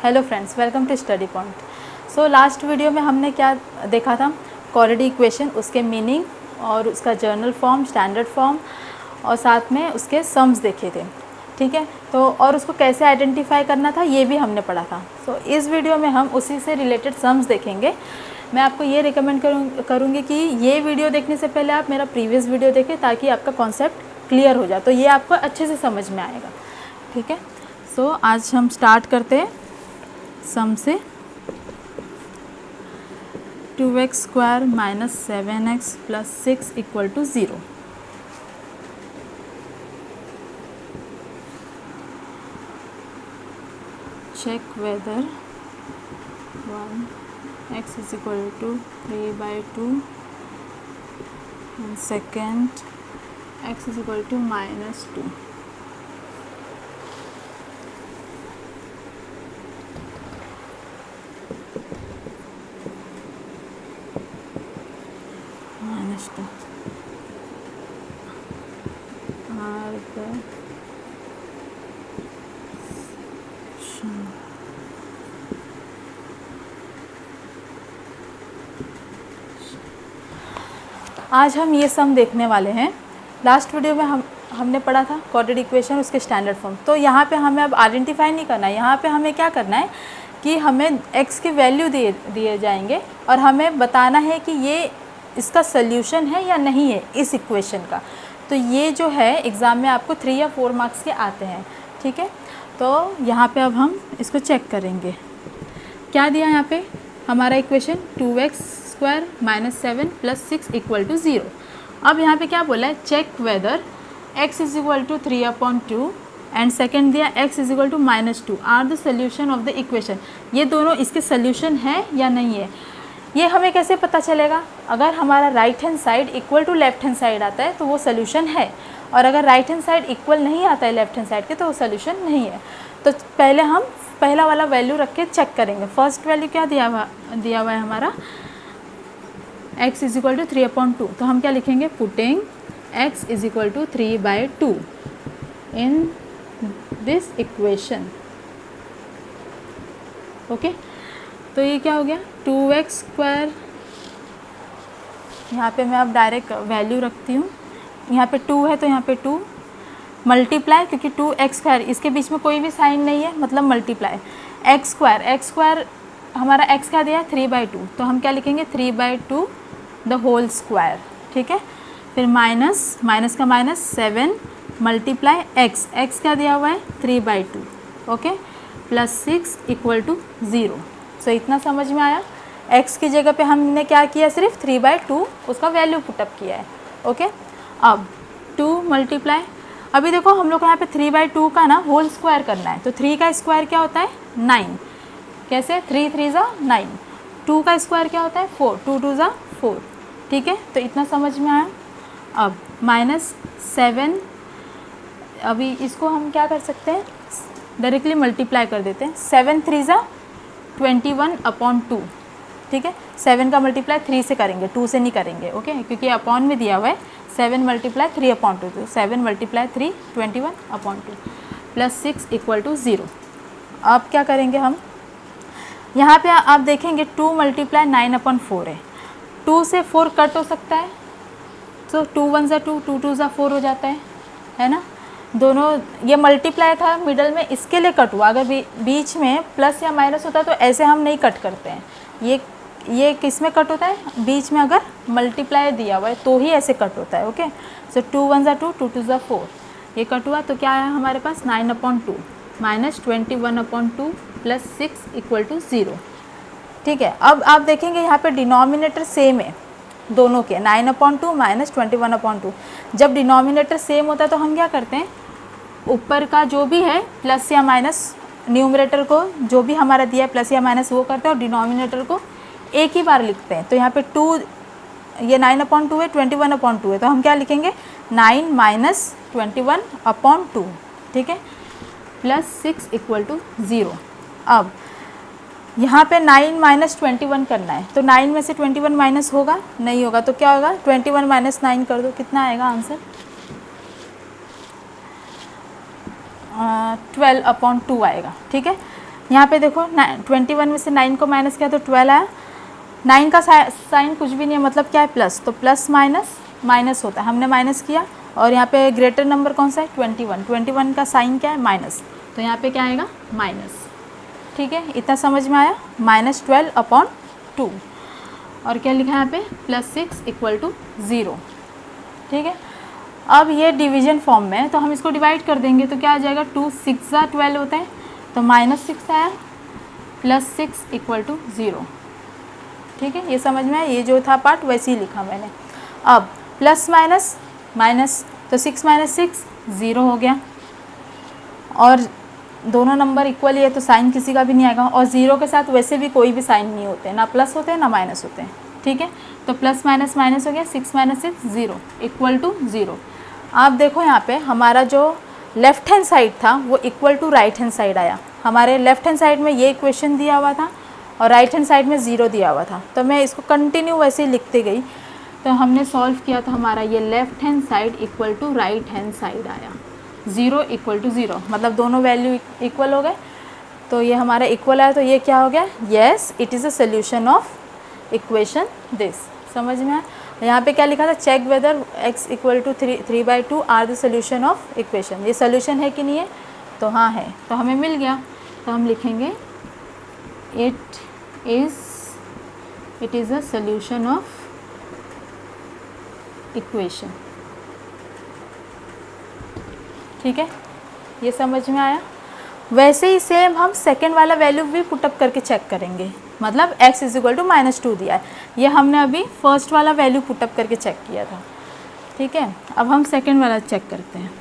Hello friends, welcome to study point. So last video में हमने क्या देखा था, क्वाड्रेटिक इक्वेशन, उसके मीनिंग और उसका जर्नल फॉर्म, स्टैंडर्ड फॉर्म और साथ में उसके सम्स देखे थे। ठीक है, तो और उसको कैसे आइडेंटिफाई करना था ये भी हमने पढ़ा था। सो इस वीडियो में हम उसी से रिलेटेड सम्स देखेंगे। मैं आपको ये रिकमेंड करूँगी कि ये वीडियो देखने से पहले आप मेरा प्रीवियस वीडियो देखें ताकि आपका कॉन्सेप्ट क्लियर हो जाए, तो ये आपको अच्छे से समझ में आएगा। ठीक है, सो आज हम स्टार्ट करते हैं सम से। 2x square minus 7x plus 6 equal to 0। check whether 1x is equal to 3/2 and second x is equal to -2। -2 are the आज हम ये सम देखने वाले हैं। लास्ट वीडियो में हमने पढ़ा था क्वाड्रेटिक इक्वेशन, उसके स्टैंडर्ड फॉर्म। तो यहाँ पे हमें अब आइडेंटिफाई नहीं करना है, यहाँ पे हमें क्या करना है कि हमें x की वैल्यू दिए जाएंगे और हमें बताना है कि ये इसका सल्यूशन है या नहीं है इस इक्वेशन का। तो ये जो है एग्ज़ाम में आपको 3 या 4 मार्क्स के आते हैं। ठीक है, तो यहाँ पे अब हम इसको चेक करेंगे। क्या दिया यहाँ पे हमारा equation, 2x square minus 7 plus 6 equal to 0। अब यहाँ पे क्या बोला है, check whether x is equal to 3/2 and second दिया x is equal to -2 are the solution of the equation. ये दोनों इसके सोल्यूशन है या नहीं है, ये हमें कैसे पता चलेगा। अगर हमारा right hand side equal to left hand side आता है तो वो सोल्यूशन है, और अगर राइट हैंड साइड इक्वल नहीं आता है लेफ्ट हैंड साइड के तो वो सोल्यूशन नहीं है। तो पहले हम पहला वाला वैल्यू रख के चेक करेंगे। फर्स्ट वैल्यू क्या दिया हुआ है हमारा, x इज इक्वल टू 3/2। तो हम क्या लिखेंगे, putting x is equal to 3/2 in this equation. Okay, तो ये क्या हो गया, 2x स्क्वायर। यहाँ पे मैं अब डायरेक्ट वैल्यू रखती हूँ। यहाँ पे 2 है तो यहाँ पे 2 मल्टीप्लाई, क्योंकि 2x स्क्वायर इसके बीच में कोई भी साइन नहीं है, मतलब मल्टीप्लाई। x स्क्वायर हमारा x क्या दिया है, 3/2। तो हम क्या लिखेंगे, 3/2 द होल स्क्वायर। ठीक है, फिर माइनस का माइनस 7 मल्टीप्लाई x क्या दिया हुआ है, 3/2। Okay, plus 6 equal to 0। So इतना समझ में आया। x की जगह पे हमने क्या किया, सिर्फ 3/2 उसका वैल्यू पुटअप किया है। ओके, अब 2 मल्टीप्लाई, अभी देखो हम लोग को यहाँ पे 3/2 का ना होल स्क्वायर करना है। तो 3 का स्क्वायर क्या होता है, 9। कैसे, 3 3 ज़ा 9। 2 का स्क्वायर क्या होता है, 4। 2 2 ज़ा 4। ठीक है, तो इतना समझ में आया। अब -7, अभी इसको हम क्या कर सकते हैं, डायरेक्टली मल्टीप्लाई कर देते हैं। 7 3 ज़ा 21/2। ठीक है, 7 का मल्टीप्लाई 3 से करेंगे, 2 से नहीं करेंगे। ओके, क्योंकि अपॉन में दिया हुआ है। 7 मल्टीप्लाई 3/2, तो 7 मल्टीप्लाई 3 21/2 प्लस 6 इक्वल टू 0। अब क्या करेंगे हम, यहाँ पे आप देखेंगे 2 मल्टीप्लाई 9/4 है। 2 से 4 कट हो सकता है, तो 2 1 ज़ा 2, 2 2 ज़ा 4 हो जाता है ना। दोनों ये मल्टीप्लाई था मिडल में, इसके लिए कट हुआ। अगर बीच में प्लस या माइनस होता तो ऐसे हम नहीं कट करते हैं। ये किस में कट होता है, बीच में अगर मल्टीप्लाई दिया हुआ है तो ही ऐसे कट होता है। ओके, सो 2 1 ज़ा 2, 2 2 ज़ा 4, ये कट हुआ। तो क्या आया हमारे पास, 9/2 माइनस 21/2 प्लस 6 इक्वल टू 0। ठीक है, अब आप देखेंगे यहाँ पे डिनोमिनेटर सेम है दोनों के, 9/2 माइनस 21/2। जब डिनोमिनेटर सेम होता है तो हम क्या करते हैं, ऊपर का जो भी है प्लस या माइनस, न्यूमरेटर को जो भी हमारा दिया है प्लस या माइनस वो करते हैं, और डिनोमिनेटर को एक ही बार लिखते हैं। तो यहाँ पे 2, ये 9/2 है, 21/2 है, तो हम क्या लिखेंगे, 9 माइनस 21/2। ठीक है, प्लस 6 इक्वल टू 0। अब यहाँ पे 9 माइनस 21 करना है, तो 9 में से 21 माइनस होगा, नहीं होगा, तो क्या होगा, 21 माइनस 9 कर दो, कितना आएगा आंसर, 12/2 आएगा। ठीक है, यहाँ पे देखो 21 में से 9 को माइनस किया तो 12 आया। 9 का साइन कुछ भी नहीं है, मतलब क्या है प्लस, तो प्लस माइनस माइनस होता है, हमने माइनस किया। और यहाँ पे ग्रेटर नंबर कौन सा है 21, 21 का साइन क्या है माइनस, तो यहाँ पे क्या आएगा माइनस। ठीक है, इतना समझ में आया, -12/2। और क्या लिखा है यहाँ पे +6 = 0। ठीक है, अब ये डिवीजन फॉर्म में है तो हम इसको डिवाइड कर देंगे तो क्या आ जाएगा 2 6 12 होता है, तो -6 आया, +6 = 0। ठीक है, ये समझ में आया, ये जो था पार्ट वैसे ही लिखा मैंने। अब प्लस माइनस माइनस, तो 6 - 6 0 हो गया, और दोनों नंबर इक्वल ही है तो साइन किसी का भी नहीं आएगा, और 0 के साथ वैसे भी कोई भी साइन नहीं होते, ना प्लस होते हैं ना माइनस होते हैं। ठीक है, तो प्लस माइनस माइनस हो गया, 6 - 6 0 = 0। आप देखो यहाँ पे हमारा जो लेफ्ट हैंड साइड था वो equal to right hand side आया। हमारे लेफ्ट हैंड साइड में ये इक्वेशन दिया हुआ था और राइट हैंड साइड में 0 दिया हुआ था, तो मैं इसको कंटिन्यू वैसे ही लिखते गई। तो हमने सॉल्व किया तो हमारा ये left hand side equal to right hand side आया, 0 = 0, मतलब दोनों वैल्यू इक्वल हो गए। तो ये हमारा इक्वल आया, तो ये क्या हो गया, yes it is a solution of equation this. समझ में आया। यहाँ पे क्या लिखा था, check whether x = 3/2 are the solution of equation. ये सोल्यूशन है कि नहीं है, तो हाँ है, तो हमें मिल गया। तो हम लिखेंगे it is a solution of equation. ठीक है, ये समझ में आया। वैसे ही सेम हम सेकंड वाला वैल्यू भी पुटअप करके चेक करेंगे, मतलब x = -2 दिया है, ये हमने अभी फर्स्ट वाला वैल्यू पुटअप करके चेक किया था। ठीक है, अब हम सेकंड वाला चेक करते हैं।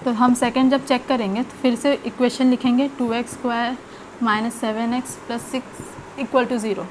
तो हम सेकंड जब चेक करेंगे तो फिर से इक्वेशन लिखेंगे 2x² - 7x + 6 = 0।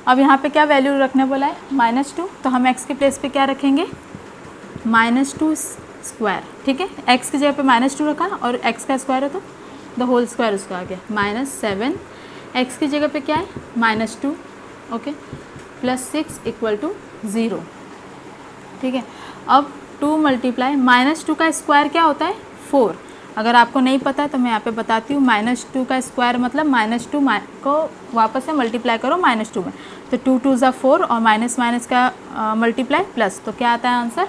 अब यहाँ पे क्या वैल्यू रखने बोला है -2, तो हम x के प्लेस पे क्या रखेंगे -2²। ठीक है, x की जगह पे -2 रखा और x का स्क्वायर है तो द होल स्क्वायर उसका आ गया -7। x की जगह पे क्या है -2, ओके, +6 = 0। ठीक है, अब 2 × -2 का स्क्वायर क्या होता है 4। अगर आपको नहीं पता है तो मैं यहाँ पे बताती हूँ, -2 का स्क्वायर मतलब -2 को वापस से मल्टीप्लाई करो -2 में, तो 2 × 2 = 4 और माइनस माइनस का मल्टीप्लाई प्लस, तो क्या आता है आंसर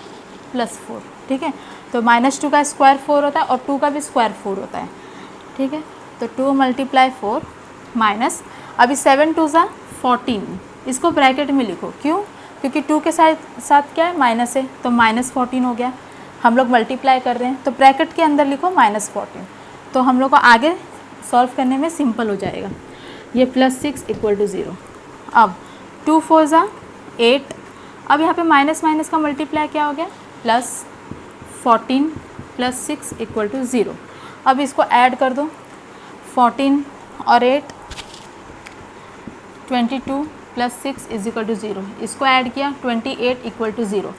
+4। ठीक है, तो -2 का स्क्वायर 4 होता है और 2 का भी स्क्वायर 4 होता है। ठीक है, तो 2 × 4 माइनस, अभी 7 × 2 = 14, इसको ब्रैकेट में लिखो, क्यों, क्योंकि 2 के साथ क्या है माइनस है, तो -14 हो गया। हम लोग मल्टीप्लाई कर रहे हैं तो ब्रैकेट के अंदर लिखो -14, तो हम लोग को आगे सॉल्व करने में सिंपल हो जाएगा। ये +6 = 0। अब 2 × 4 = 8, अब यहाँ पे माइनस माइनस का मल्टीप्लाई क्या हो गया +14 + 6 = 0। अब इसको ऐड कर दो, 14 और 8 22 + 6 = 0, इसको ऐड किया 28 = 0।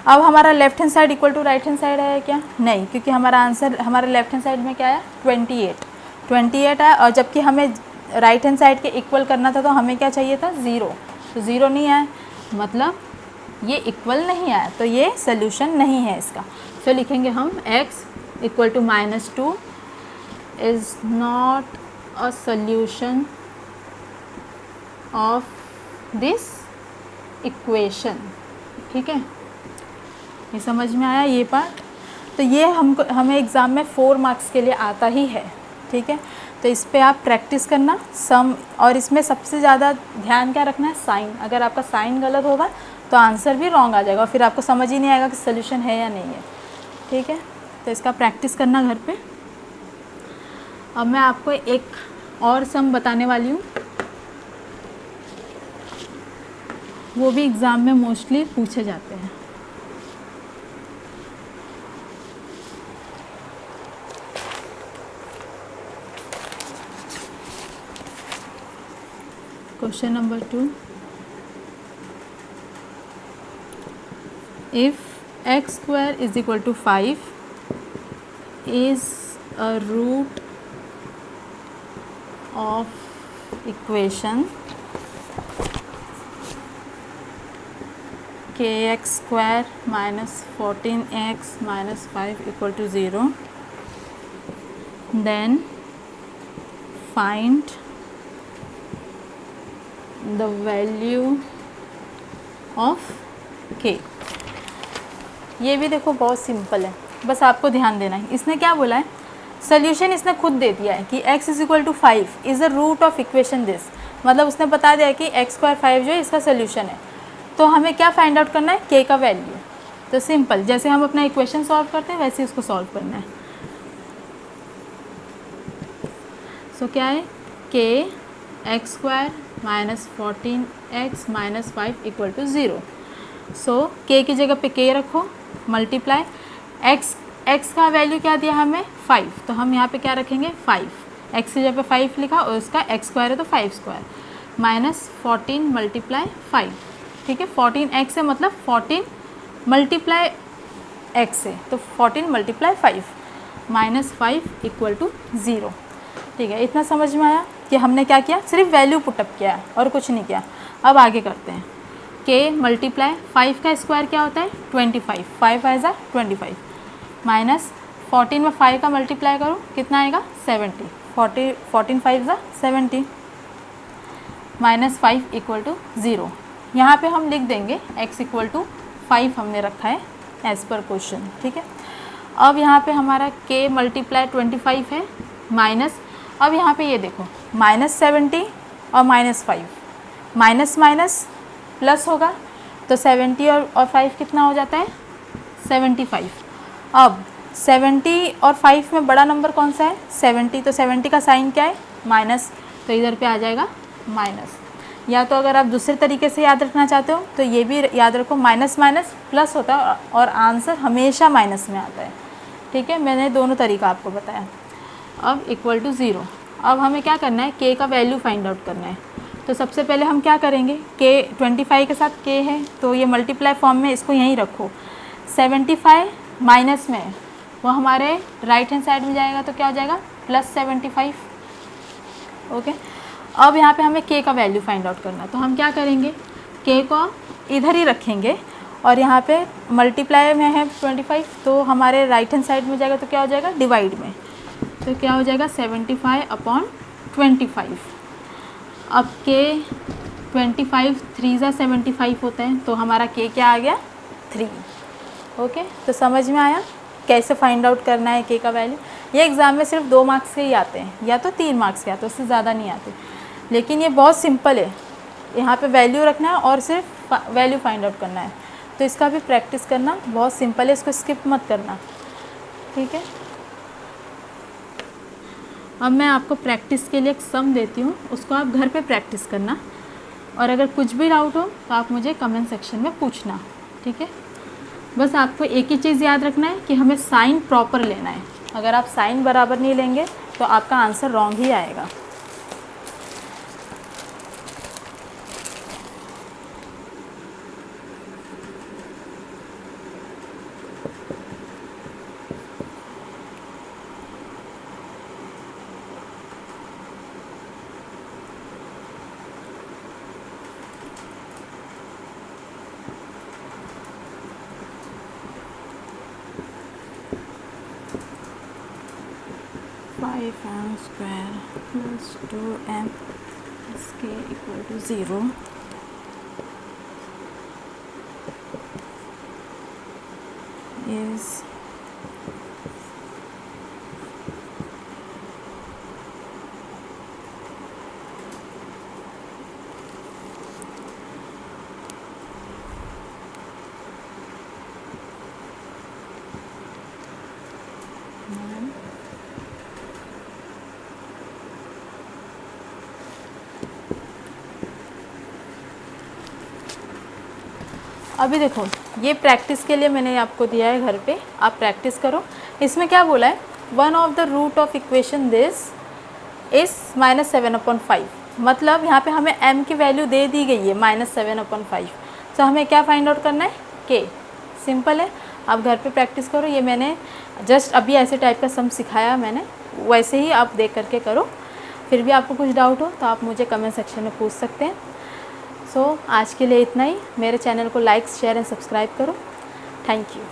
अब हमारा left hand side equal to right hand side है क्या, नहीं, क्योंकि हमारा आंसर हमारे लेफ्ट हैंड साइड में क्या आया 28 आया, और जबकि हमें राइट हैंड साइड के इक्वल करना था तो हमें क्या चाहिए था 0, तो 0 नहीं आया, मतलब ये इक्वल नहीं आया, तो ये सोल्यूशन नहीं है इसका। तो लिखेंगे हम x = -2 is not a solution of this equation. ठीक है, ये समझ में आया ये पार्ट। तो ये हमें एग्ज़ाम में 4 मार्क्स के लिए आता ही है। ठीक है, तो इस पे आप प्रैक्टिस करना सम, और इसमें सबसे ज़्यादा ध्यान क्या रखना है साइन। अगर आपका साइन गलत होगा तो आंसर भी रॉन्ग आ जाएगा, फिर आपको समझ ही नहीं आएगा कि सोल्यूशन है या नहीं है। ठीक है, तो इसका प्रैक्टिस करना घर पे। अब मैं आपको एक और सम बताने वाली हूँ, वो भी एग्ज़ाम में मोस्टली पूछे जाते हैं। Question number 2. If x² = 5 is a root of equation के x square minus 14x minus 5 equal to 0, then find the value of k। ये भी देखो बहुत सिंपल है, बस आपको ध्यान देना है। इसने क्या बोला है, सोल्यूशन इसने खुद दे दिया है कि x is equal to 5 is the root of equation this, मतलब उसने बता दिया है कि x स्क्वायर 5 जो है इसका सोल्यूशन है। तो हमें क्या फाइंड आउट करना है, k का वैल्यू। तो सिंपल, जैसे हम अपना इक्वेशन सॉल्व करते हैं वैसे उसको सॉल्व करना है। सो क्या है, k x square minus 14x minus 5 equal to 0। So k की जगह पे k रखो, मल्टीप्लाई x का वैल्यू क्या दिया हमें 5, तो हम यहाँ पे क्या रखेंगे 5, x की जगह पे 5 लिखा और उसका x स्क्वायर है तो 5 स्क्वायर माइनस 14 मल्टीप्लाई 5, ठीक है। 14x है मतलब 14 मल्टीप्लाई x है तो 14 मल्टीप्लाई 5 माइनस 5 इक्वल टू 0, ठीक है। इतना समझ में आया कि हमने क्या किया, सिर्फ वैल्यू पुटअप किया है और कुछ नहीं किया। अब आगे करते हैं, k मल्टीप्लाई 5 का स्क्वायर क्या होता है 25, 5 5 25 माइनस 14 में 5 का मल्टीप्लाई करो कितना आएगा 70, 14 5 70 माइनस 5 इक्वल टू 0। यहाँ पे हम लिख देंगे x इक्वल टू 5 हमने रखा है एज पर क्वेश्चन, ठीक है। अब यहाँ पे हमारा k मल्टीप्लाई 25 है माइनस, अब यहाँ पे ये देखो माइनस 70 और माइनस 5, माइनस माइनस प्लस होगा तो 70 और 5 कितना हो जाता है 75। अब 70 और 5 में बड़ा नंबर कौन सा है 70, तो 70 का साइन क्या है माइनस, तो इधर पे आ जाएगा माइनस। या तो अगर आप दूसरे तरीके से याद रखना चाहते हो तो ये भी याद रखो, माइनस माइनस प्लस होता है और आंसर हमेशा माइनस में आता है, ठीक है। मैंने दोनों तरीका आपको बताया। अब इक्वल टू 0, अब हमें क्या करना है k का वैल्यू फाइंड आउट करना है। तो सबसे पहले हम क्या करेंगे, k 25 के साथ k है तो ये मल्टीप्लाई फॉर्म में इसको यहीं रखो, 75 माइनस में वो हमारे राइट हैंड साइड में जाएगा तो क्या हो जाएगा प्लस 75, ओके। अब यहाँ पे हमें k का वैल्यू फाइंड आउट करना है, तो हम क्या करेंगे k को इधर ही रखेंगे और यहाँ पे मल्टीप्लाई में है 25 तो हमारे राइट हैंड साइड में जाएगा तो क्या हो जाएगा डिवाइड में, तो क्या हो जाएगा 75 अपॉन 25। अब k 25 3 ज़ा 75 होता है तो हमारा k क्या आ गया 3, ओके। तो समझ में आया कैसे फाइंड आउट करना है k का वैल्यू। ये एग्ज़ाम में सिर्फ 2 मार्क्स के ही आते हैं या तो 3 मार्क्स के आते हैं, उससे ज़्यादा नहीं आते, लेकिन ये बहुत सिंपल है। यहाँ पे वैल्यू रखना है और सिर्फ वैल्यू फाइंड आउट करना है, तो इसका भी प्रैक्टिस करना, बहुत सिंपल है, इसको स्किप मत करना, ठीक है। अब मैं आपको प्रैक्टिस के लिए एक सम देती हूँ, उसको आप घर पे प्रैक्टिस करना और अगर कुछ भी डाउट हो तो आप मुझे कमेंट सेक्शन में पूछना, ठीक है। बस आपको एक ही चीज़ याद रखना है कि हमें साइन प्रॉपर लेना है। अगर आप साइन बराबर नहीं लेंगे तो आपका आंसर रॉन्ग ही आएगा। m square plus 2m plus k equal to 0 is अभी देखो ये प्रैक्टिस के लिए मैंने आपको दिया है घर पे, आप प्रैक्टिस करो। इसमें क्या बोला है, one of the root of equation this is -7/5, मतलब यहाँ पे हमें m की वैल्यू दे दी गई है -7/5, तो हमें क्या फाइंड आउट करना है k। सिंपल है, आप घर पे प्रैक्टिस करो। ये मैंने जस्ट अभी ऐसे टाइप का सम सिखाया मैंने, वैसे ही आप देख करके करो। फिर भी आपको कुछ डाउट हो तो आप मुझे कमेंट सेक्शन में पूछ सकते हैं। सो आज के लिए इतना ही। मेरे चैनल को लाइक शेयर एंड सब्सक्राइब करो। Thank you.